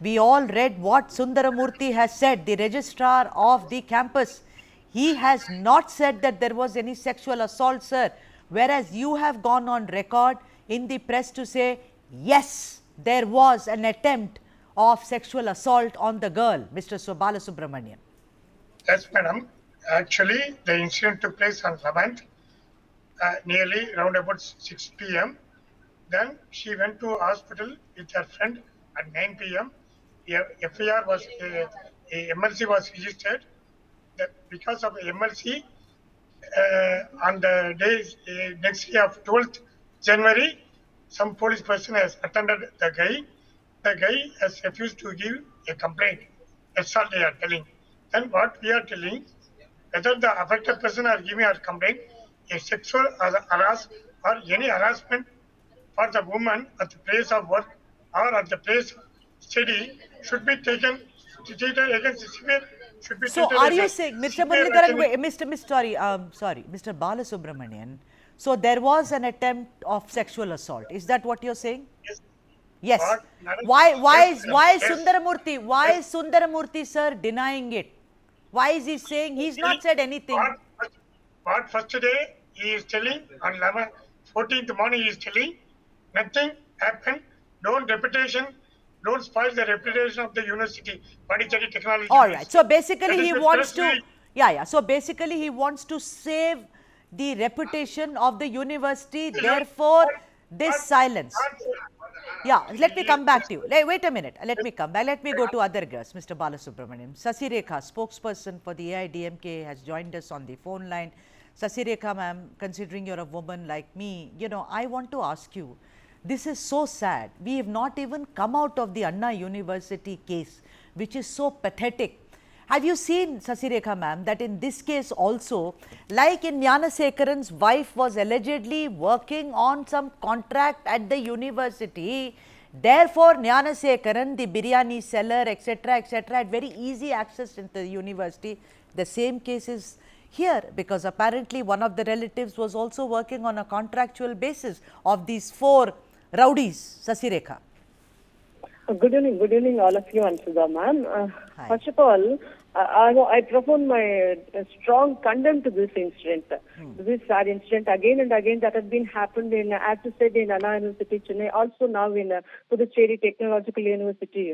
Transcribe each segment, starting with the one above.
We all read what Sundaramurthy has said, the registrar of the campus. He has not said that there was any sexual assault, sir, whereas you have gone on record in the press to say, yes, there was an attempt of sexual assault on the girl, Mr. Balasubramanian. Yes, madam. Actually, the incident took place on 11th, nearly around about 6 p.m. Then she went to hospital with her friend at 9 p.m. FIR was a MLC was registered. That because of MLC, on the days next day of 12th January, some police person has attended the guy. The guy has refused to give a complaint. That's all they are telling. Then what we are telling, whether the affected person are giving a complaint, a sexual harass or any harassment for the woman at the place of work or at the place of study should be taken treated against severe should be So, treated are as you a saying, Mr. severe Muralidharan, action. Mr. Balasubramanian, so there was an attempt of sexual assault. Is that what you're saying? Yes. Yes. What, madam? Why Yes, madam. is Yes. Sundaramurthy, why Yes. is Sundaramurthy, sir, denying it? Why is he saying he's not said anything? What first day he is telling on 11th, 14th morning he is telling nothing happened. Don't spoil the reputation of the university, Pondicherry Technological All right. University. So basically That is he the wants press to, release. yeah. So basically he wants to save the reputation of the university. Therefore, this silence. Yeah, let me come back to you. Wait a minute. Let me come back. Let me go to other guests, Mr. Balasubramaniam. Sasirekha, spokesperson for the AIADMK, has joined us on the phone line. Sasirekha, ma'am, considering you're a woman like me, I want to ask you, this is so sad. We have not even come out of the Anna University case, which is so pathetic. Have you seen, Sasirekha ma'am, that in this case also, like in Gnanasekaran's wife was allegedly working on some contract at the university, therefore Gnanasekaran, the biryani seller, etc., had very easy access into the university. The same case is here, because apparently one of the relatives was also working on a contractual basis of these 4 rowdies. Sasirekha. Good evening, all of you and Sudha ma'am. Hi. First of all, I profound my strong condemn to this incident. This sad incident again and again that has been happened in, as you said, in Anna University, Chennai, also now in Puducherry Technological University,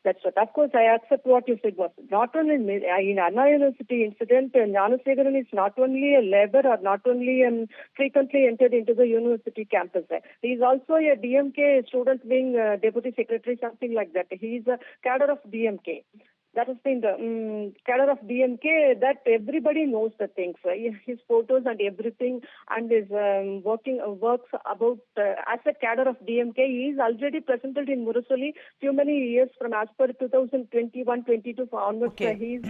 That's what. Of course, I accept what you said was not only in Anna University incident, Gnanasekaran is not only a labor or not only frequently entered into the university campus. He is also a DMK student being deputy secretary, something like that. He is a cadre of DMK. That has been the cadre of DMK that everybody knows the things. His photos and everything, and his works about as a cadre of DMK. He is already presented in Murasoli few many years from as per 2021-22 onwards. Okay. He is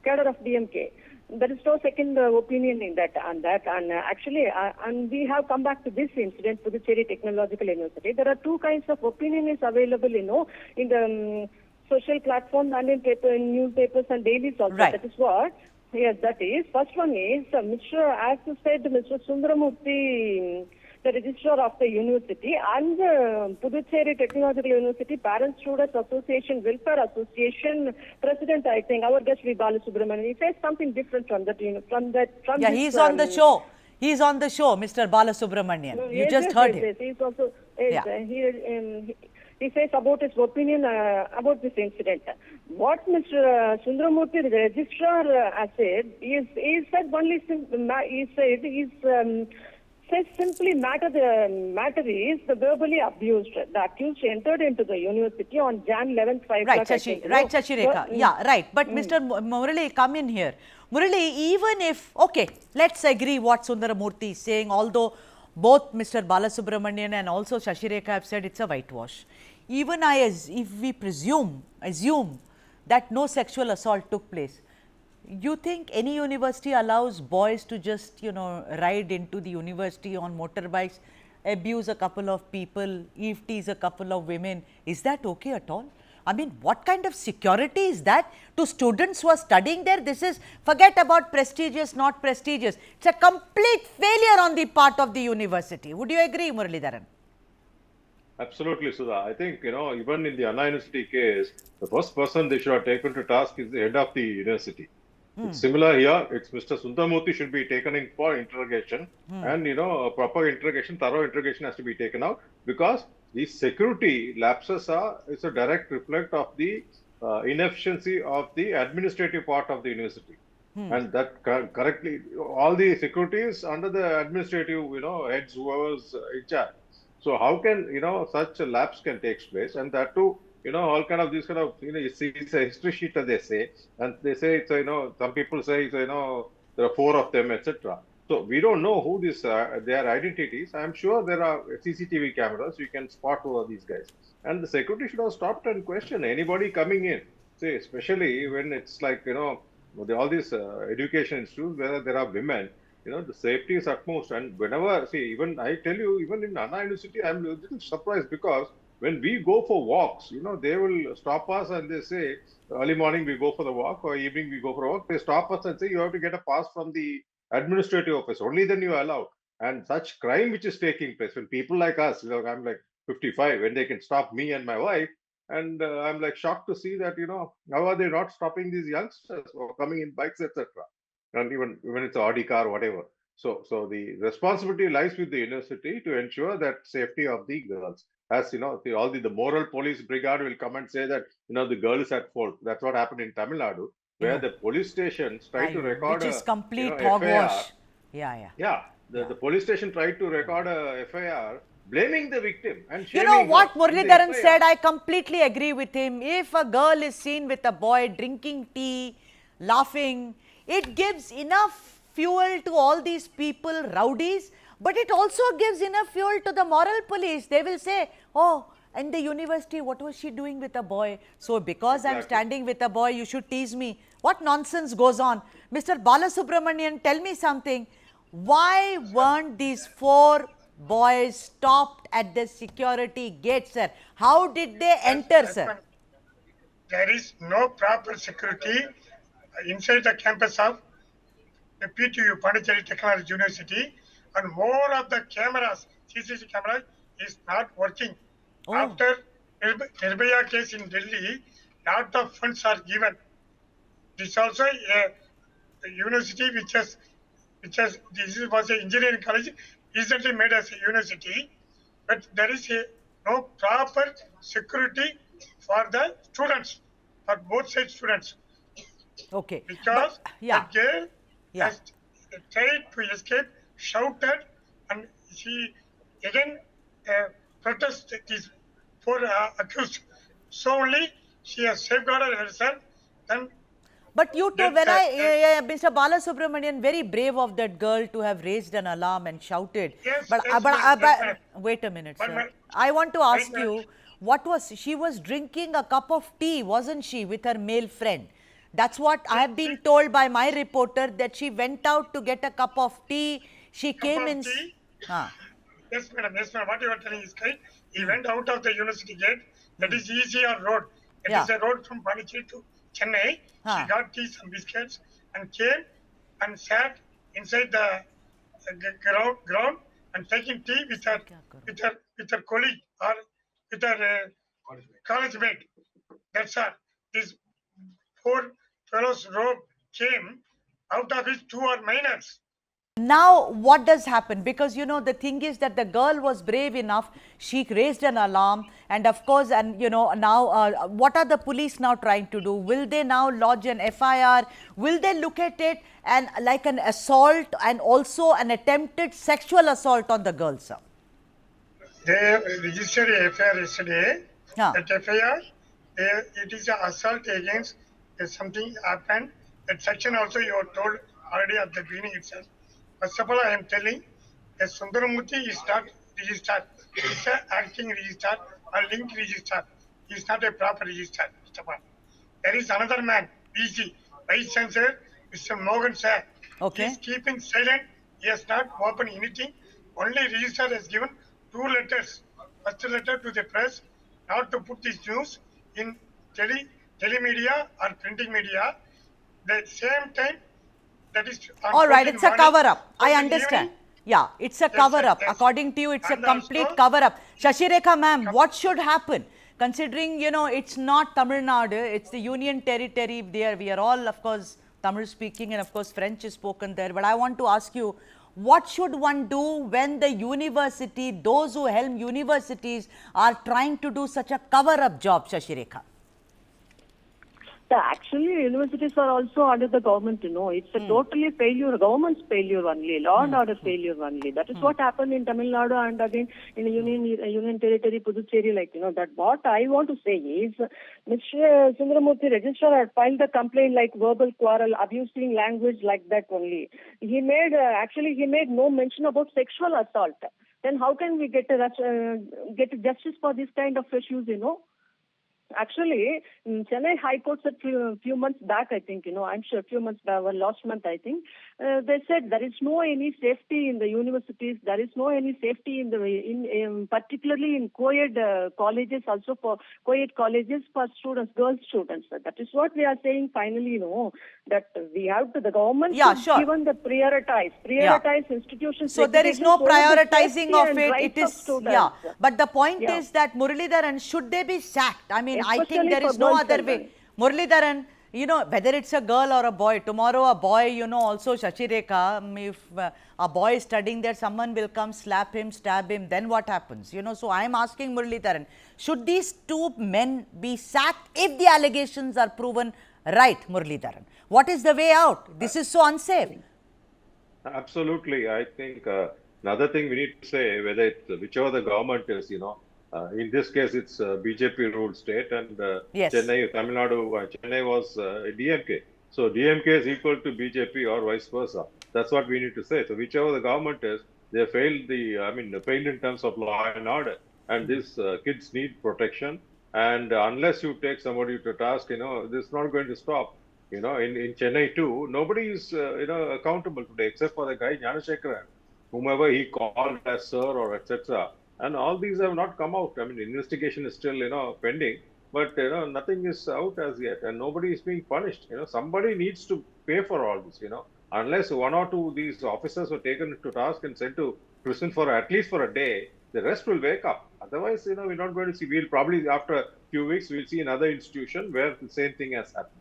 cadre of DMK. There is no second opinion in that. And actually, and we have come back to this incident, Puducherry Technological University. There are 2 kinds of opinion is available, in the social platforms and in newspapers and dailies also. Right. That is what. Yes, that is. First one is, as you said, Mr. Sundaramurthy, the registrar of the university, and Puducherry Technological University Parents Students Association Welfare Association President, I think, our guest V. Balasubramanian, he says something different from that. Yeah, he's on the show. He's on the show, Mr. Balasubramanian. You just heard him. Yes, he's also. Yes, Yeah. he says about his opinion about this incident. What Mr. Sundaramurthy, the registrar, has said, he said only says simply matter is the verbally abused. The accused entered into the university on Jan 11th, 5 Right, o'clock. Sasirekha. Yeah, right. But Mr. Murali, come in here. Murali, even if, okay, let's agree what Sundaramurthy is saying, although both Mr. Balasubramanian and also Sasirekha have said it's a whitewash. Even if we assume that no sexual assault took place, you think any university allows boys to just, ride into the university on motorbikes, abuse a couple of people, eve tease a couple of women? Is that okay at all? I mean, what kind of security is that to students who are studying there? This is, forget about prestigious, not prestigious. It's a complete failure on the part of the university. Would you agree, Muralidharan? Absolutely, Sudha. I think, even in the Anna University case, the first person they should have taken to task is the head of the university. It's similar here. It's Mr. Sundarmurthy should be taken in for interrogation, and a proper interrogation, thorough interrogation has to be taken out, because these security lapses are it's a direct reflect of the inefficiency of the administrative part of the university, and that correctly all the securities under the administrative heads whoever's in charge. So how can such a lapse can take place, and that too all kind of these kind of it's a history sheet as they say, and they say it's some people say it's there are four of them, etc. So we don't know who this their identities. I'm sure there are CCTV cameras. You can spot who are these guys, and the security should have stopped and questioned anybody coming in. Say especially when it's like all these education institutes where there are women. The safety is utmost, and whenever see even I tell you even in Anna University I'm a little surprised because when we go for walks, they will stop us and they say, early morning we go for the walk or evening we go for a walk. They stop us and say, you have to get a pass from the administrative office. Only then you are allowed. And such crime which is taking place when people like us, I'm like 55, when they can stop me and my wife. And I'm like shocked to see that, how are they not stopping these youngsters or coming in bikes, etc. And even when it's an Audi car, whatever. So the responsibility lies with the university to ensure that safety of the girls. As the moral police brigade will come and say that the girl is at fault. That's what happened in Tamil Nadu, where the police stations tried to record which is a complete FIR. hogwash. Yeah, yeah. Yeah, the police station tried to record a FIR blaming the victim and You know shaming her what in the Muralidharan FIR. said? I completely agree with him. If a girl is seen with a boy drinking tea, laughing, it gives enough fuel to all these people, rowdies, but it also gives enough fuel to the moral police. They will say, oh, in the university, what was she doing with a boy? So because I'm Exactly. standing with a boy, you should tease me. What nonsense goes on? Mr. Balasubramanian, tell me something. Why weren't these four boys stopped at the security gate, sir? How did they enter, Yes, sir? ma'am. There is no proper security inside the campus of the PTU, Pondicherry Technological University, and more of the cameras, CCTV cameras, is not working. Oh, After Nirbhaya case in Delhi, lot of funds are given. This also a university which has was an engineering college recently made as a university, but there is no proper security for the students, for both side students, okay. But, because the yeah, girl yeah. has tried to escape, shouted, and she again uh, protested these four accused. So only she has safeguarded herself. Then But you told, that when Mr. Balasubramanian, very brave of that girl to have raised an alarm and shouted. yes, But, yes, madam, yes, madam. wait a minute, But sir. my, I want to wait, ask madam. you, she was drinking a cup of tea, wasn't she, with her male friend? That's what I have been told by my reporter, that she went out to get a cup of tea. She Cup came of in. tea. Ah, Yes, madam. Yes, madam. What you are telling is correct. He went out of the university gate. That is ECR road. It yeah. is a road from Pondicherry to Chennai. She Ah. got tea and biscuits and came and sat inside the ground and taking tea with her colleague or with her college mate. That's all. These four fellows robe came out of his two are minors. Now what does happen? Because the thing is that the girl was brave enough, she raised an alarm, and of course, and now what are the police now trying to do? Will they now lodge an FIR? Will they look at it and like an assault and also an attempted sexual assault on the girl, sir? They registered a FIR yesterday. Yeah. That FIR, it is an assault against something happened. That section also you are told already at the beginning itself. First of all, I am telling that Sundaramurthy is not registered. He is an acting registrar or linked registrar. He is not a proper registrar. First of all. There is another man, VC, Vice Chancellor, Mr. Mohan sir. He is Okay. keeping silent. He has not opened anything. Only registrar has given two letters. First letter to the press, not to put this news in telemedia or printing media. The same time, that is on All right, 14 it's a morning, cover up. I 14 understand. evening, Yeah, it's a Yes, cover sir, up. yes. According to you, it's a And complete also, cover up. Shashirekha ma'am, what should happen? Considering, it's not Tamil Nadu, it's the Union Territory there. We are all, of course, Tamil speaking, and of course, French is spoken there. But I want to ask you, what should one do when the university, those who helm universities, are trying to do such a cover up job, Shashirekha? Actually, universities are also under the government, It's a totally failure, government's failure only, law and order failure only. That is what happened in Tamil Nadu and again in the Union Territory, Puducherry, that what I want to say is, Mr. Sundaramurthy Registrar had filed the complaint like verbal quarrel, abusing language like that only. He made no mention about sexual assault. Then how can we get justice for this kind of issues, Actually, Chennai High Court said few months back, I think, I'm sure few months back, or last month, I think, they said there is no any safety in the universities. There is no any safety in particularly in co-ed colleges, also for co-ed colleges for students, girls students. That is what we are saying finally, that we have to, the government Yeah, should sure. given the prioritize institutions. So there is no prioritizing of it. It is, yeah. But the point Yeah. is that Muralidharan, should they be sacked? I mean, I think Especially there for is no girl other children. way. Muralidharan, whether it's a girl or a boy, tomorrow a boy, also Shashireka, if a boy is studying there, someone will come, slap him, stab him, then what happens? So I am asking Muralidharan, should these two men be sacked if the allegations are proven right, Muralidharan? What is the way out? This is so unsafe. Absolutely. I think another thing we need to say, whether it's whichever the government is, in this case, it's BJP ruled state, and Yes. Chennai, Tamil Nadu, Chennai was DMK. So DMK is equal to BJP or vice versa. That's what we need to say. So whichever the government is, they failed failed in terms of law and order. And these kids need protection. And unless you take somebody to task, this is not going to stop. In Chennai too, nobody is, accountable today except for the guy Jnanashekaran, whomever he called as sir or etc. And all these have not come out. I mean, investigation is still, pending, but, nothing is out as yet, and nobody is being punished. Somebody needs to pay for all this, unless one or two of these officers were taken to task and sent to prison for at least for a day, the rest will wake up. Otherwise, we're not going to see. We'll probably, after a few weeks, we'll see another institution where the same thing has happened.